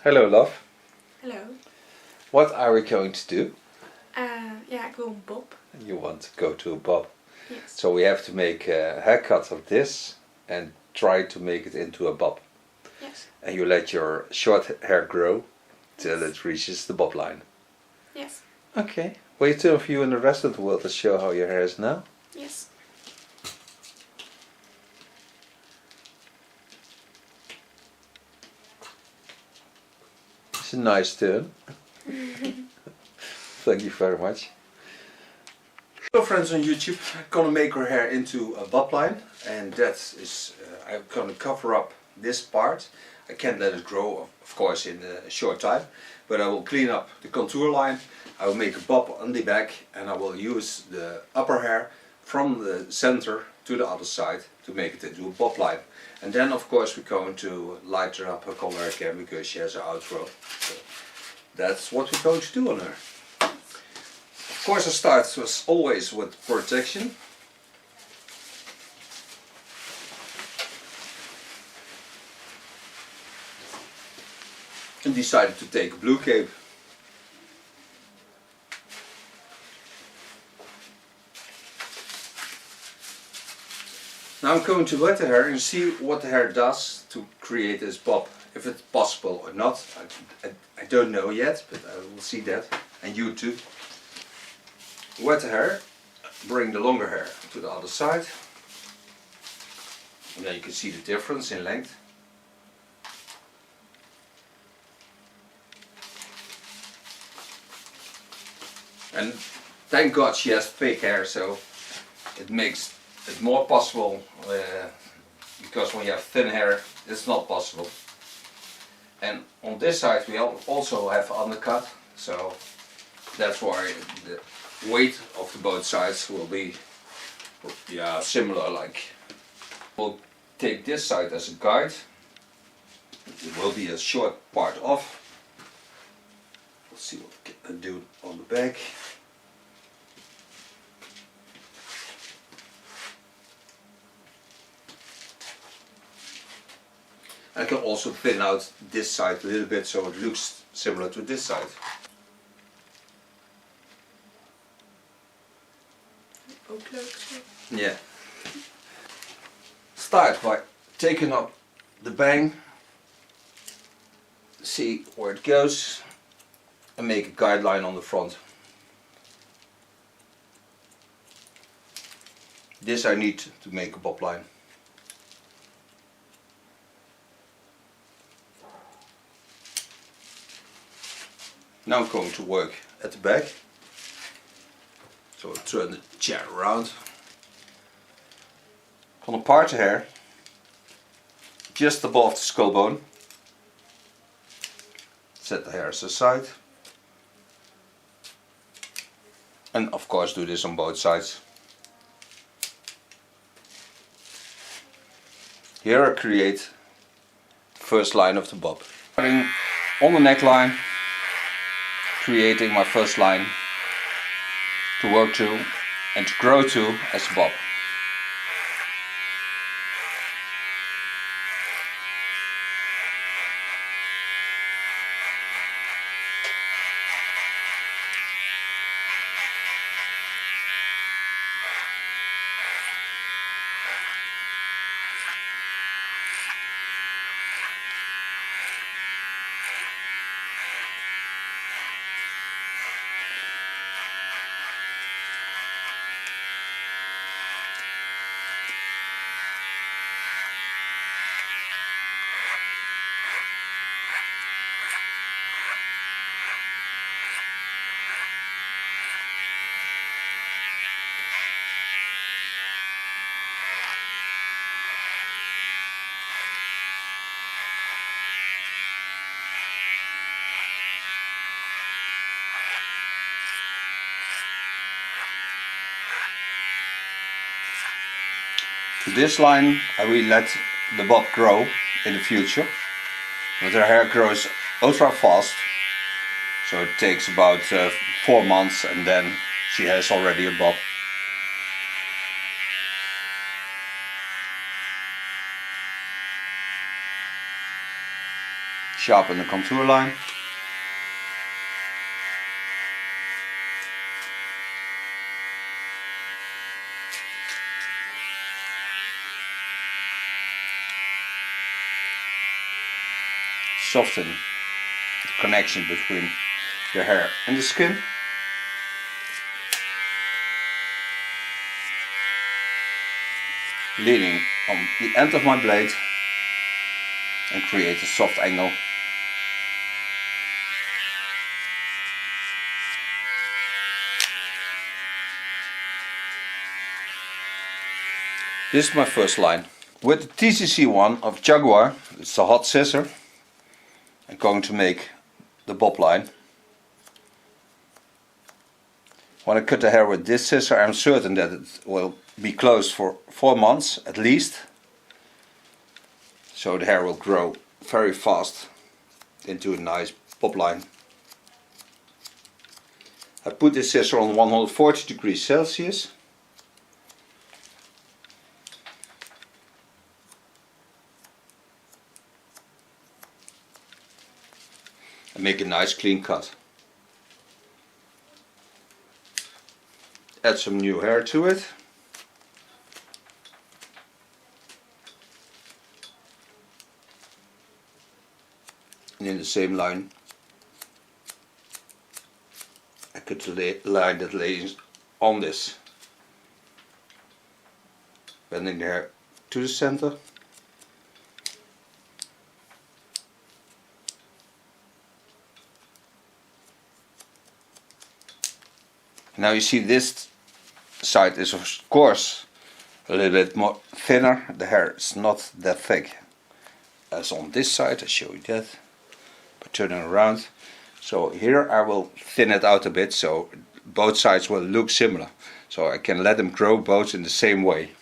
Hello, love. Hello. What are we going to do? Ja, ik wil een bob. You want to go to a bob. Yes. So we have to make a haircut of this and try to make it into a bob. Yes. And you let your short hair grow till it reaches the bob line. Yes. Okay. Wait till you and the rest of the world to show how your hair is now. Yes. It's a nice turn. Thank you very much. Hello friends on YouTube, I'm gonna make her hair into a bob line, and that is, I'm gonna cover up this part. I can't let it grow, of course, in a short time, but I will clean up the contour line. I will make a bob on the back, and I will use the upper hair from the center to the other side to make it into a bob line. And then of course we're going to lighten up her color again because she has an outgrowth. So that's what we're going to do on her. Of course I start as always with protection. And decided to take a blue cape. Now I'm going to wet the hair and see what the hair does to create this bob. If it's possible or not, I don't know yet, but I will see that. And you too. Wet the hair, bring the longer hair to the other side. And then you can see the difference in length. And thank God she has thick hair, so it makes it more possible, because when you have thin hair it's not possible. And on this side we also have undercut, so that's why the weight of the both sides will be similar. Like, we'll take this side as a guide. It will be a short part off. Let's see what we can do on the back. I can also thin out this side a little bit so it looks similar to this side. Yeah. Start by taking up the bang, see where it goes, and make a guideline on the front. This I need to make a bob line. Now I'm going to work at the back. So I'll turn the chair around. Gonna part the hair just above the skull bone. Set the hairs aside. And of course do this on both sides. Here I create the first line of the bob. Starting on the neckline, creating my first line to work to and to grow to as a bob. To this line I will let the bob grow in the future, but her hair grows ultra fast, so it takes about 4 months and then she has already a bob. Sharpen the contour line. Soften the connection between the hair and the skin. Leaning on the end of my blade and create a soft angle. This is my first line. With the TCC one of Jaguar, it's a hot scissor, I'm going to make the bob line. When I cut the hair with this scissor, I'm certain that it will be closed for 4 months at least. So the hair will grow very fast into a nice bob line. I put this scissor on 140 degrees Celsius. And make a nice clean cut. Add some new hair to it. And in the same line, I cut the line that lays on this. Bending the hair to the center. Now you see this side is of course a little bit more thinner. The hair is not that thick as on this side. I show you that by turning around. So here I will thin it out a bit so both sides will look similar. So I can let them grow both in the same way.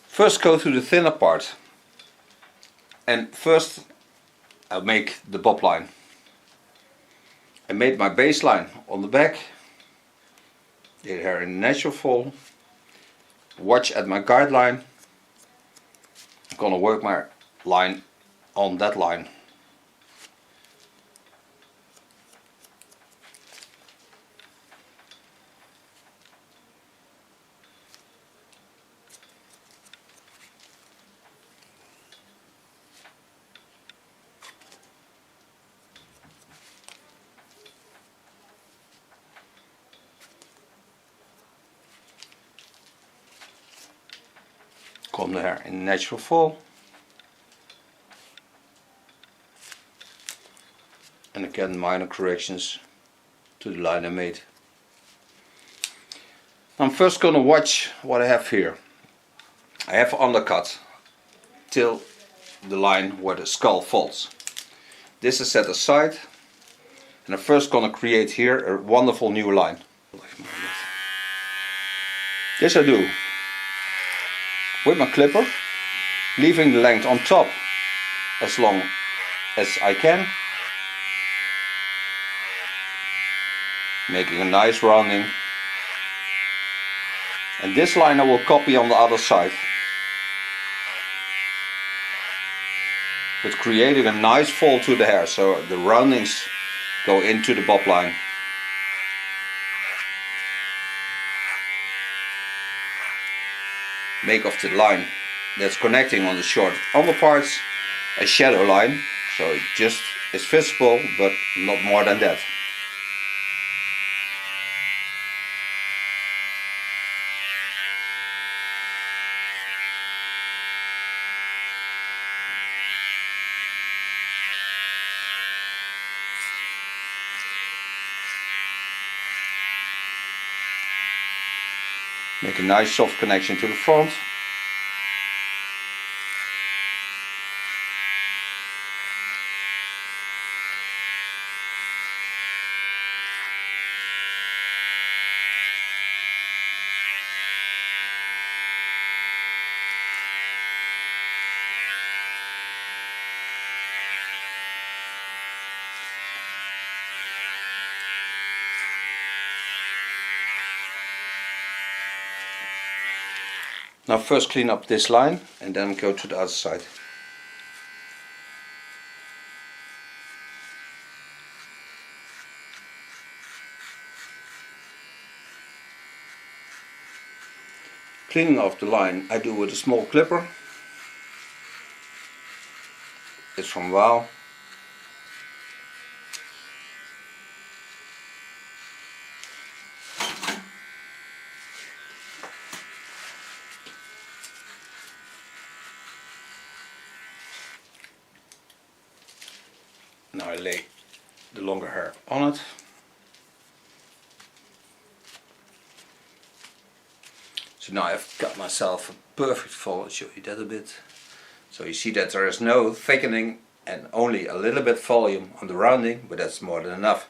First go to the thinner part. And first I'll make the bob line. I made my baseline on the back, did hair in natural fall, watch at my guideline. I'm gonna work my line on that line. Comb the hair in natural fall. And again minor corrections to the line I made. I'm first gonna watch what I have here. I have undercut till the line where the skull falls. This is set aside and I'm first gonna create here a wonderful new line. This I do with my clipper, leaving the length on top as long as I can, making a nice rounding, and this line I will copy on the other side, but creating a nice fall to the hair so the roundings go into the bob line. Make of the line that's connecting on the short underparts a shadow line, so it just is visible but not more than that. Make a nice soft connection to the front. Now first clean up this line and then go to the other side. cleaning of the line I do with a small clipper. It's from Wow. Now I lay the longer hair on it. So now I've got myself a perfect fall. I'll show you that a bit. So you see that there is no thickening and only a little bit volume on the rounding, but that's more than enough.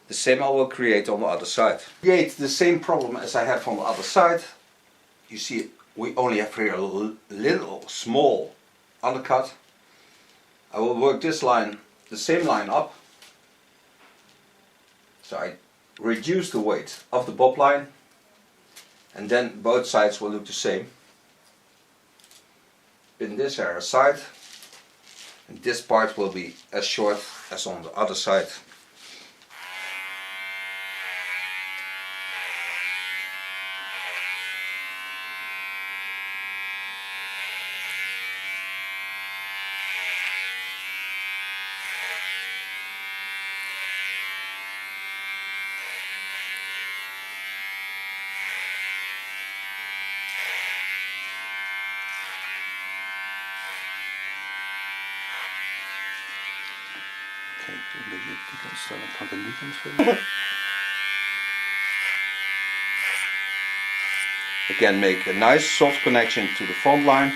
The same I will create on the other side. Create the same problem as I have on the other side. You see we only have here a little small undercut. I will work this line, the same line up. So I reduce the weight of the bob line, and then both sides will look the same. Pin this hair aside, and this part will be as short as on the other side. Again, make a nice soft connection to the front line.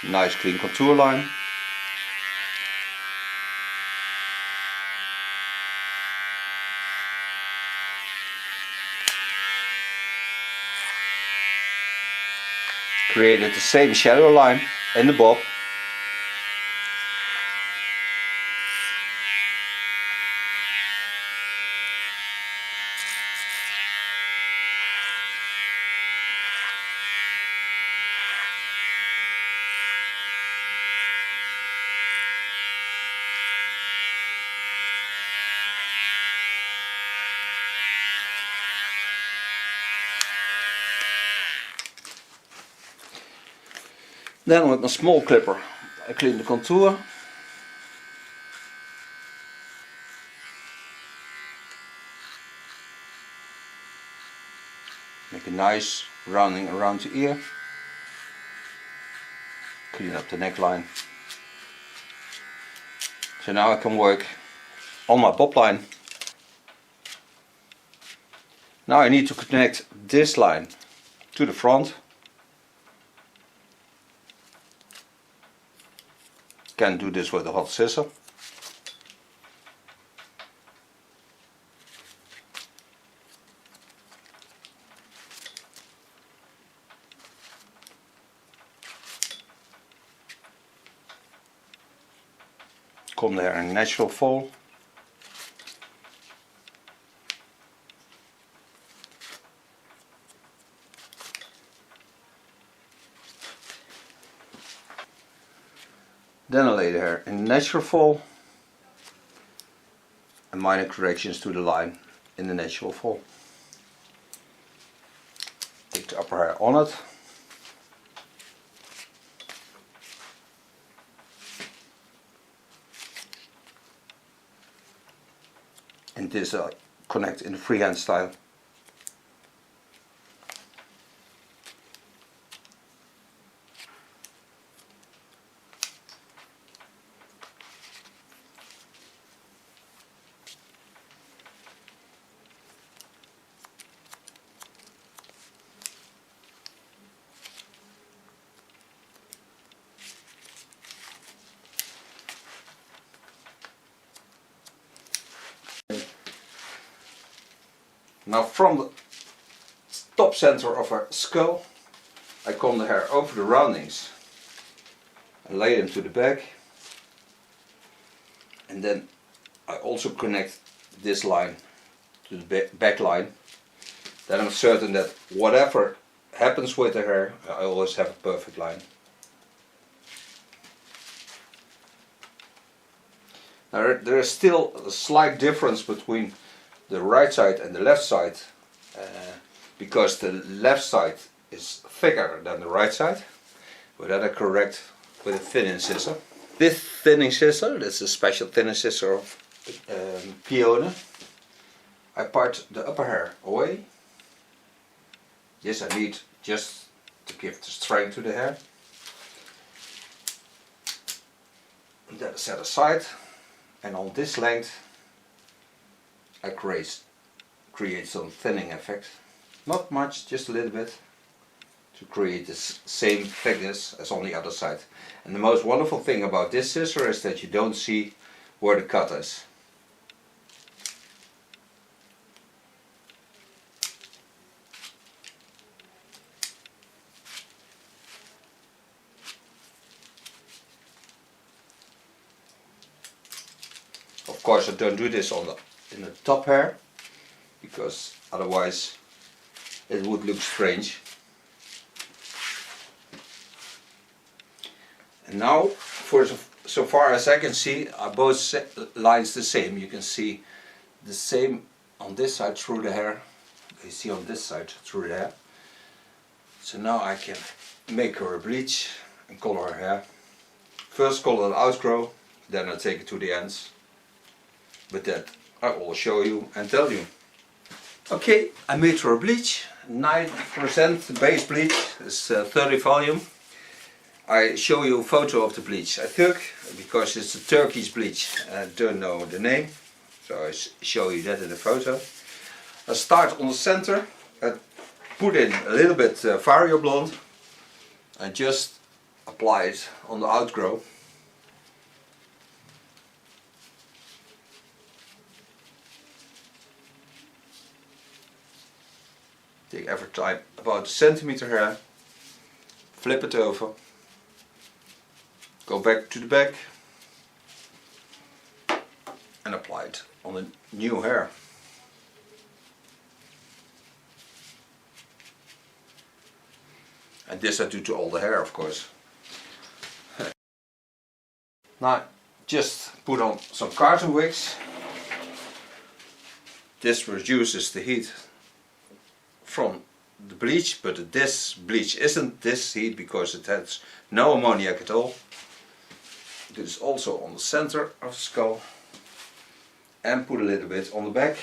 Nice clean contour line. Created the same shadow line in the bob. Then with my small clipper I clean the contour. Make a nice rounding around the ear. Clean up the neckline. So now I can work on my bob line. Now I need to connect this line to the front. Can do this with a hot scissor. Comb the hair in natural fall. Then I lay the hair in natural fall and minor corrections to the line in the natural fall. Take the upper hair on it. And this I connect in the freehand style. Now from the top center of her skull I comb the hair over the roundings and lay them to the back, and then I also connect this line to the back line. Then I'm certain that whatever happens with the hair I always have a perfect line. Now there is still a slight difference between the right side and the left side, because the left side is thicker than the right side, but that I correct with a thinning scissor. This thinning scissor, that's a special thinning scissor of Peony. I part the upper hair away. This I need just to give the strength to the hair. And that is set aside, and on this length I create some thinning effect. Not much, just a little bit, to create the same thickness as on the other side. And the most wonderful thing about this scissor is that you don't see where the cut is. Of course I don't do this in the top hair, because otherwise it would look strange. And now, for so far as I can see, are both lines the same. You can see the same on this side through the hair. You see on this side through the hair. So now I can make her a bleach and color her hair. First color the outgrow, then I take it to the ends. But that I will show you and tell you. Okay, I made her a bleach, 9% base bleach, it's 30 volume. I show you a photo of the bleach I took, because it's a Turkish bleach. I don't know the name, so I show you that in the photo. I start on the center, I put in a little bit Vario blonde and just apply it on the outgrow. Take every time about a centimeter hair, flip it over, go back to the back and apply it on the new hair. And this I do to all the hair, of course. Now just put on some carton wigs. This reduces the heat from the bleach, but this bleach isn't this heat because it has no ammoniac at all. It is also on the center of the skull, and put a little bit on the back.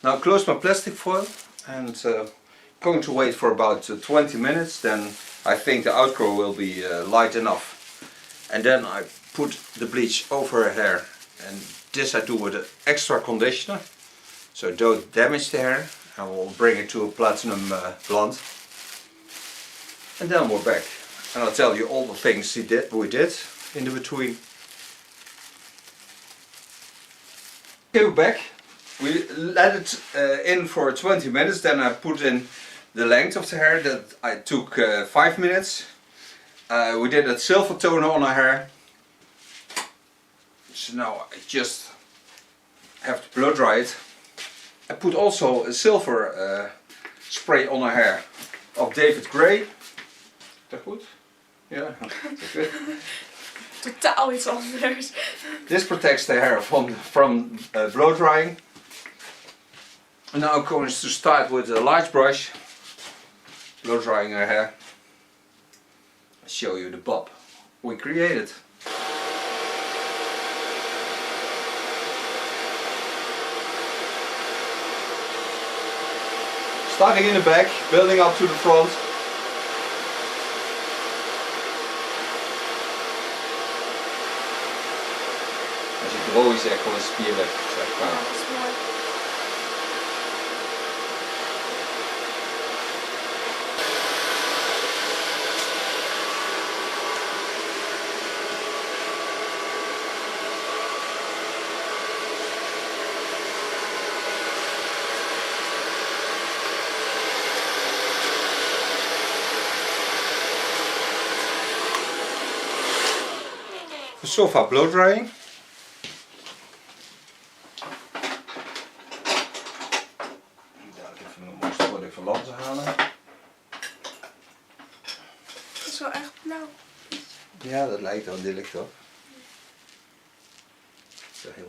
Now close my plastic foil and going to wait for about 20 minutes, then I think the outgrow will be light enough. And then I put the bleach over her hair, and this I do with an extra conditioner, so don't damage the hair. I will bring it to a platinum blonde. And then we're back. And I'll tell you all the things we did in the between. Okay, we're back. We let it in for 20 minutes, then I put in the length of the hair that I took 5 minutes. We did a silver toner on her hair. So now I just have to blow dry it. I put also a silver spray on her hair of David Gray. Is that good? Yeah, that's good. Totaal iets anders. This protects the hair from blow drying. And now I'm going to start with a large brush, blow drying her hair. I'll show you the bob we created. Starting in the back, building up to the front. Als je droog is, echt gewoon een spierweg, zeg maar. Dat is mooi. So far blow drying. Even een mooiste voor de verlanten halen. Het is wel echt blauw. Ja, dat lijkt wel, dit ligt op.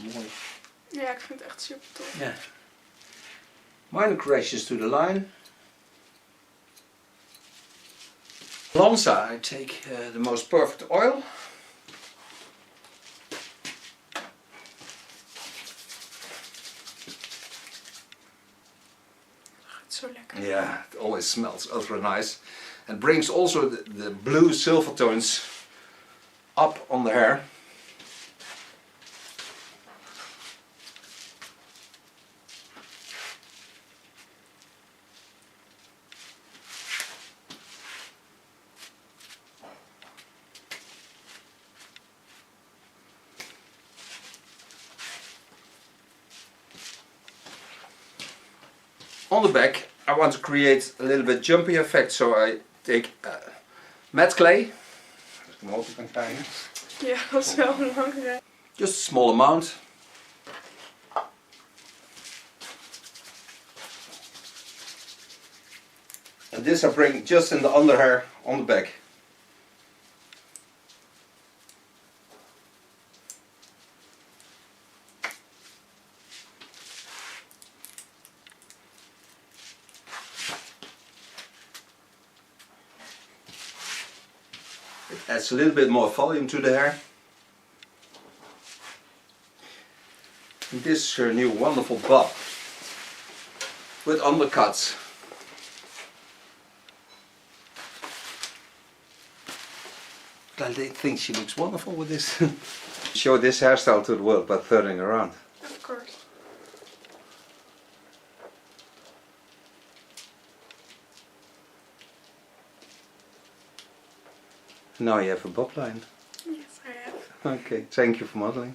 mooi. Ja, ik vind het echt super tof. Ja. Minor corrections to the line. Lanza, I take the most perfect oil. Het zo lekker. Yeah, it always smells ultra nice. And brings also the blue silver tones up on the hair. On the back I want to create a little bit jumpy effect, so I take matte clay. Als ik hem open kan krijgen. Ja, dat is wel belangrijk. Just a small amount. And this I bring just in the underhair on the back. It adds a little bit more volume to the hair. And this is her new wonderful bob with undercuts. I think she looks wonderful with this. Show this hairstyle to the world by turning around. Of course. Now you have a bob line. Yes, I have. Okay, thank you for modeling.